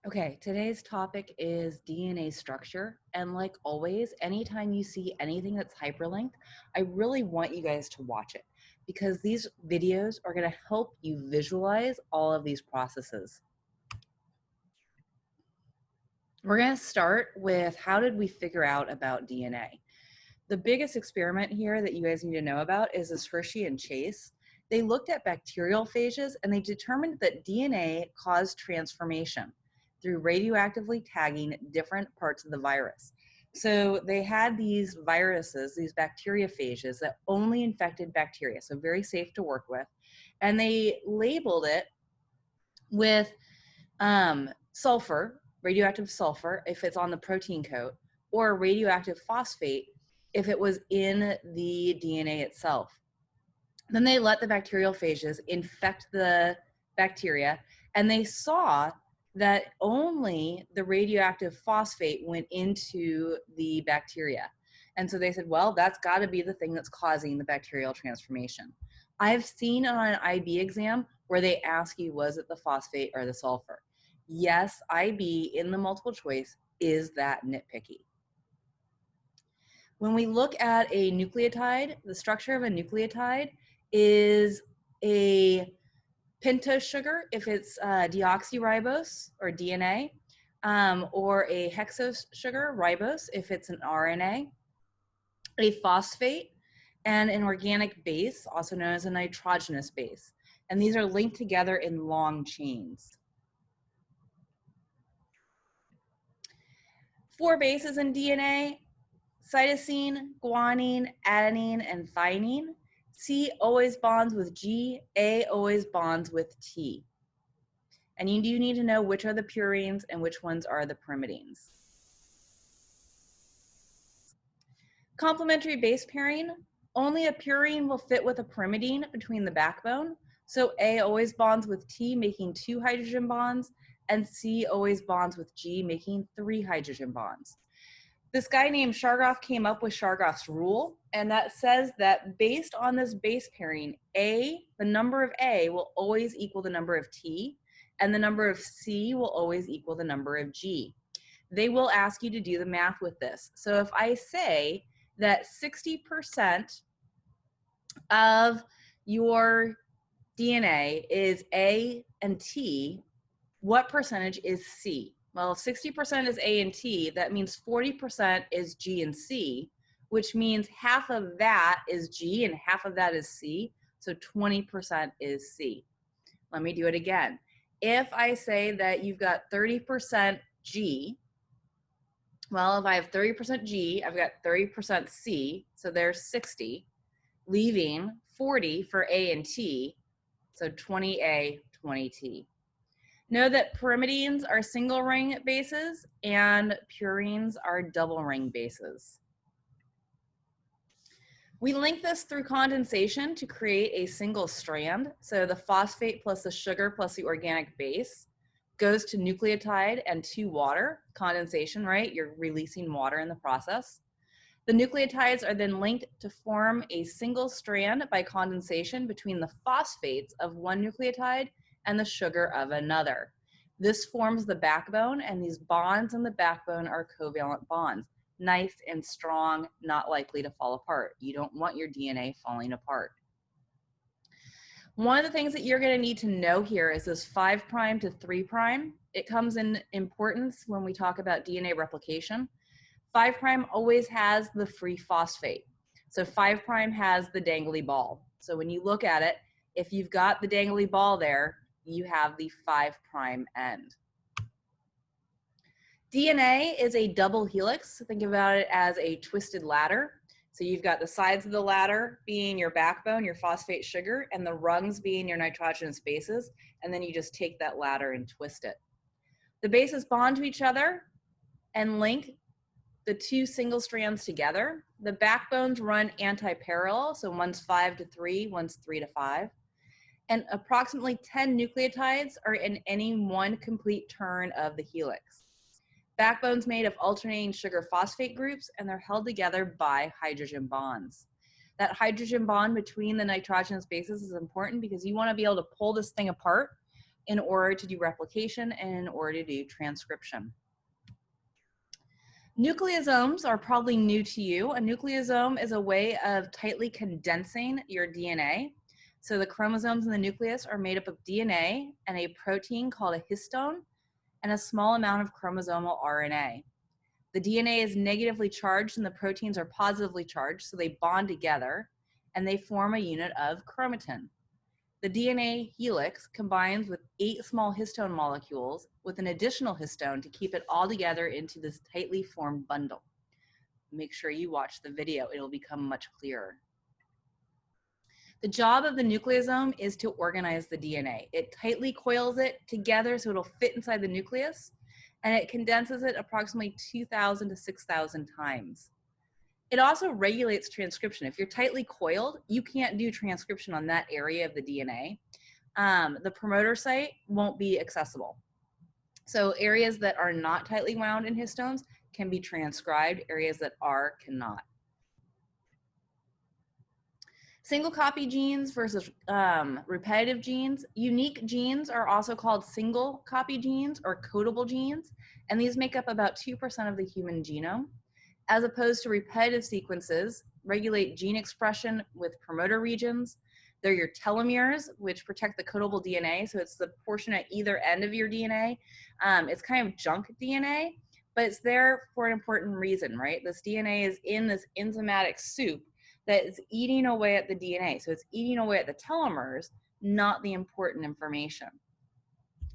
Okay, today's topic is DNA structure. And like always, anytime you see anything that's hyperlinked, I really want you guys to watch it because these videos are going to help you visualize all of these processes. We're going to start with how did we figure out about DNA? The biggest experiment here that you guys need to know about is this Hershey and Chase. They looked at bacterial phages and they determined that DNA caused transformation through radioactively tagging different parts of the virus. So they had these viruses, these bacteriophages that only infected bacteria, so very safe to work with. And they labeled it with sulfur, radioactive sulfur, if it's on the protein coat, or radioactive phosphate if it was in the DNA itself. Then they let the bacterial phages infect the bacteria, and they saw that only the radioactive phosphate went into the bacteria. And so they said, well, that's got to be the thing that's causing the bacterial transformation. I've seen on an IB exam where they ask you, was it the phosphate or the sulfur? Yes, IB in the multiple choice is that nitpicky. When we look at a nucleotide, the structure of a nucleotide is a pentose sugar if it's deoxyribose or DNA, or a hexose sugar, ribose, if it's an RNA, a phosphate, and an organic base, also known as a nitrogenous base. And these are linked together in long chains. 4 bases in DNA: cytosine, guanine, adenine, and thymine. C always bonds with G, A always bonds with T. And you do need to know which are the purines and which ones are the pyrimidines. Complementary base pairing: only a purine will fit with a pyrimidine between the backbone. So A always bonds with T, making 2 hydrogen bonds, and C always bonds with G, making 3 hydrogen bonds. This guy named Chargaff came up with Chargaff's rule, and that says that based on this base pairing, A, the number of A will always equal the number of T, and the number of C will always equal the number of G. They will ask you to do the math with this. So if I say that 60% of your DNA is A and T, what percentage is C? Well, if 60% is A and T, that means 40% is G and C, which means half of that is G and half of that is C, so 20% is C. Let me do it again. If I say that you've got 30% G, well, if I have 30% G, I've got 30% C, so there's 60, leaving 40 for A and T, so 20A, 20T. Know that pyrimidines are single ring bases and purines are double ring bases. We link this through condensation to create a single strand. So the phosphate plus the sugar plus the organic base goes to nucleotide and to water. Condensation, right? You're releasing water in the process. The nucleotides are then linked to form a single strand by condensation between the phosphates of one nucleotide and the sugar of another. This forms the backbone, and these bonds in the backbone are covalent bonds. Nice and strong, not likely to fall apart. You don't want your DNA falling apart. One of the things that you're going to need to know here is this 5' to 3'. It comes in importance when we talk about DNA replication. 5' always has the free phosphate. So 5' has the dangly ball. So when you look at it, if you've got the dangly ball there, you have the 5' end. DNA is a double helix. Think about it as a twisted ladder. So you've got the sides of the ladder being your backbone, your phosphate sugar, and the rungs being your nitrogenous bases, and then you just take that ladder and twist it. The bases bond to each other and link the 2 single strands together. The backbones run anti-parallel, so one's 5 to 3, one's 3 to 5. And approximately 10 nucleotides are in any one complete turn of the helix. Backbone's made of alternating sugar phosphate groups, and they're held together by hydrogen bonds. That hydrogen bond between the nitrogenous bases is important because you want to be able to pull this thing apart in order to do replication and in order to do transcription. Nucleosomes are probably new to you. A nucleosome is a way of tightly condensing your DNA. So the chromosomes in the nucleus are made up of DNA and a protein called a histone and a small amount of chromosomal RNA. The DNA is negatively charged and the proteins are positively charged, so they bond together and they form a unit of chromatin. The DNA helix combines with 8 small histone molecules with an additional histone to keep it all together into this tightly formed bundle. Make sure you watch the video, it'll become much clearer. The job of the nucleosome is to organize the DNA. It tightly coils it together so it'll fit inside the nucleus, and it condenses it approximately 2,000 to 6,000 times. It also regulates transcription. If you're tightly coiled, you can't do transcription on that area of the DNA. The promoter site won't be accessible. So areas that are not tightly wound in histones can be transcribed, areas that are cannot. Single copy genes versus repetitive genes. Unique genes are also called single copy genes or codable genes, and these make up about 2% of the human genome. As opposed to repetitive sequences, regulate gene expression with promoter regions. They're your telomeres, which protect the codable DNA. So it's the portion at either end of your DNA. It's kind of junk DNA, but it's there for an important reason, right? This DNA is in this enzymatic soup that is eating away at the DNA. So it's eating away at the telomeres, not the important information.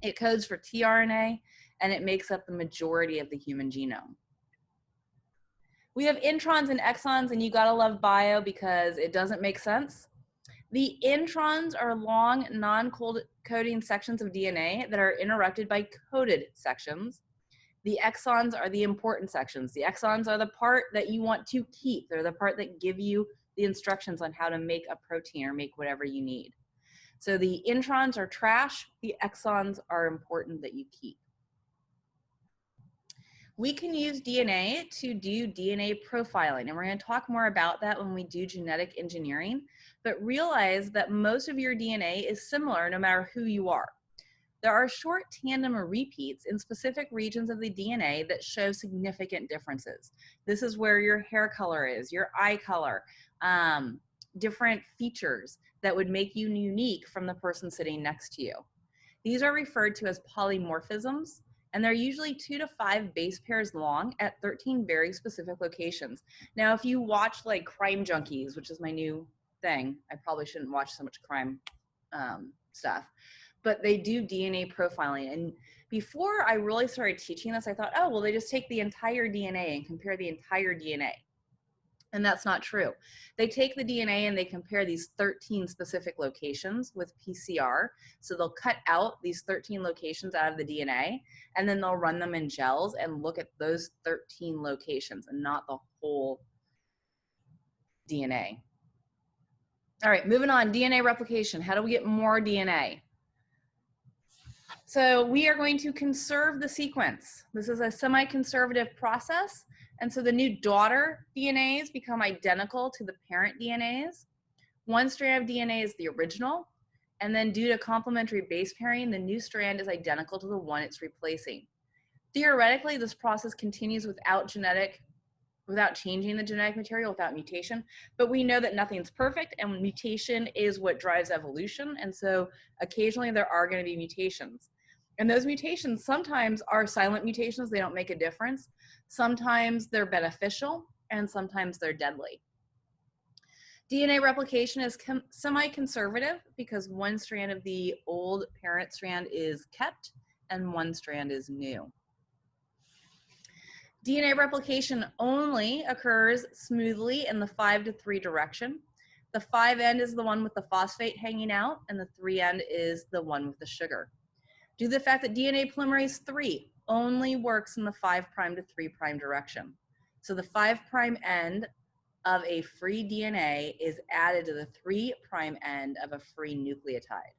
It codes for tRNA, and it makes up the majority of the human genome. We have introns and exons, and you gotta love bio because it doesn't make sense. The introns are long, non-coding sections of DNA that are interrupted by coded sections. The exons are the important sections. The exons are the part that you want to keep. They're the part that give you the instructions on how to make a protein or make whatever you need. So the introns are trash. The exons are important that you keep. We can use DNA to do DNA profiling, and we're going to talk more about that when we do genetic engineering, but realize that most of your DNA is similar no matter who you are. There are short tandem or repeats in specific regions of the DNA that show significant differences. This is where your hair color is, your eye color, different features that would make you unique from the person sitting next to you. These are referred to as polymorphisms, and they're usually 2 to 5 base pairs long at 13 very specific locations. Now, if you watch like Crime Junkies, which is my new thing, I probably shouldn't watch so much crime stuff, but they do DNA profiling. And before I really started teaching this, I thought, oh, well, they just take the entire DNA and compare the entire DNA. And that's not true. They take the DNA and they compare these 13 specific locations with PCR. So they'll cut out these 13 locations out of the DNA, and then they'll run them in gels and look at those 13 locations and not the whole DNA. All right, moving on, DNA replication. How do we get more DNA? So we are going to conserve the sequence. This is a semi-conservative process. And so the new daughter DNAs become identical to the parent DNAs. One strand of DNA is the original, and then due to complementary base pairing, the new strand is identical to the one it's replacing. Theoretically, this process continues without changing the genetic material, without mutation, but we know that nothing's perfect, and mutation is what drives evolution, and so occasionally there are going to be mutations. And those mutations sometimes are silent mutations, they don't make a difference. Sometimes they're beneficial, and sometimes they're deadly. DNA replication is semi-conservative because one strand of the old parent strand is kept and one strand is new. DNA replication only occurs smoothly in the 5 to 3 direction. The 5 end is the one with the phosphate hanging out, and the 3 end is the one with the sugar. Due to the fact that DNA polymerase 3 only works in the 5' to 3' direction. So the 5' end of a free DNA is added to the 3' end of a free nucleotide.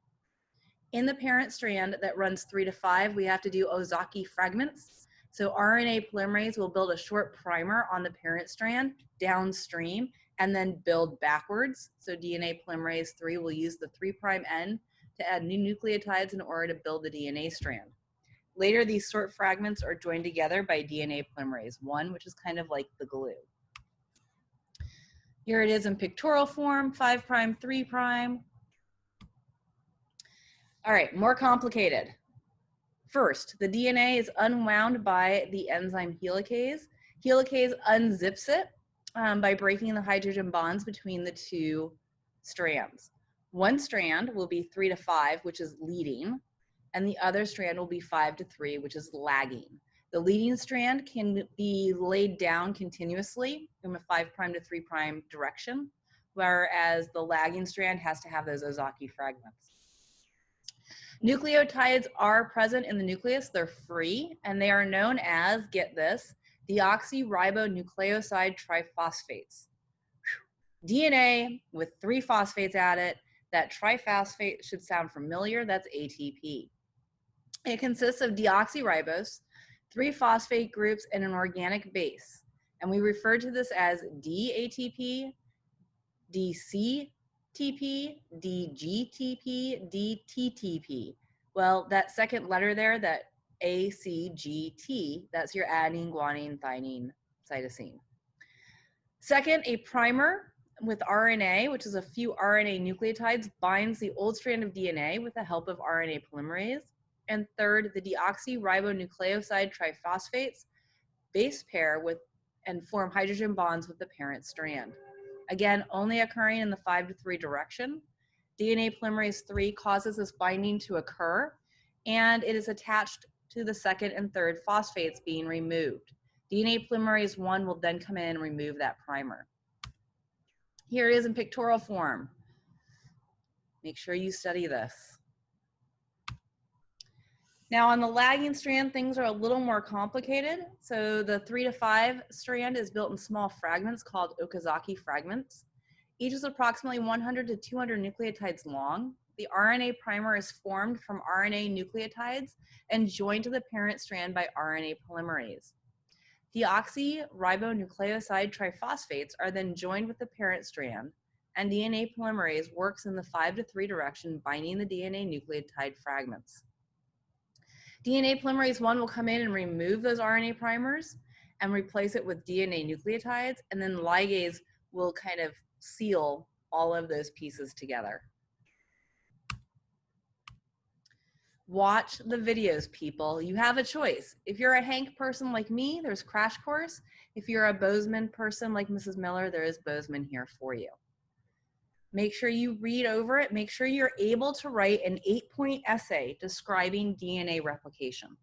In the parent strand that runs 3 to 5, we have to do Ozaki fragments. So RNA polymerase will build a short primer on the parent strand downstream and then build backwards. So DNA polymerase 3 will use the 3' end to add new nucleotides in order to build the DNA strand. Later, these short fragments are joined together by DNA polymerase 1, which is kind of like the glue. Here it is in pictorial form, 5', 3'. All right, more complicated. First, the DNA is unwound by the enzyme helicase. Helicase unzips it by breaking the hydrogen bonds between the two strands. One strand will be 3 to 5, which is leading, and the other strand will be 5 to 3, which is lagging. The leading strand can be laid down continuously from a 5' to 3' direction, whereas the lagging strand has to have those Ozaki fragments. Nucleotides are present in the nucleus. They're free, and they are known as, get this, deoxyribonucleoside triphosphates. DNA with 3 phosphates at it. That triphosphate should sound familiar. That's ATP. It consists of deoxyribose, 3 phosphate groups, and an organic base. And we refer to this as DATP, DCTP, DGTP, DTTP. Well, that second letter there, that ACGT, that's your adenine, guanine, thymine, cytosine. Second, a primer with RNA, which is a few RNA nucleotides, binds the old strand of DNA with the help of RNA polymerase. And third, the deoxyribonucleoside triphosphates base pair with and form hydrogen bonds with the parent strand. Again, only occurring in the 5 to 3 direction. DNA polymerase 3 causes this binding to occur, and it is attached to the second and third phosphates being removed. DNA polymerase 1 will then come in and remove that primer. Here it is in pictorial form. Make sure you study this. Now on the lagging strand, things are a little more complicated. So the 3 to 5 strand is built in small fragments called Okazaki fragments. Each is approximately 100 to 200 nucleotides long. The RNA primer is formed from RNA nucleotides and joined to the parent strand by RNA polymerase. Deoxyribonucleoside triphosphates are then joined with the parent strand, and DNA polymerase works in the 5 to 3 direction, binding the DNA nucleotide fragments. DNA polymerase 1 will come in and remove those RNA primers and replace it with DNA nucleotides, and then ligase will kind of seal all of those pieces together. Watch the videos, people. You have a choice. If you're a Hank person like me, there's Crash Course. If you're a Bozeman person like Mrs. Miller, there is Bozeman here for you. Make sure you read over it. Make sure you're able to write an 8-point essay describing DNA replication.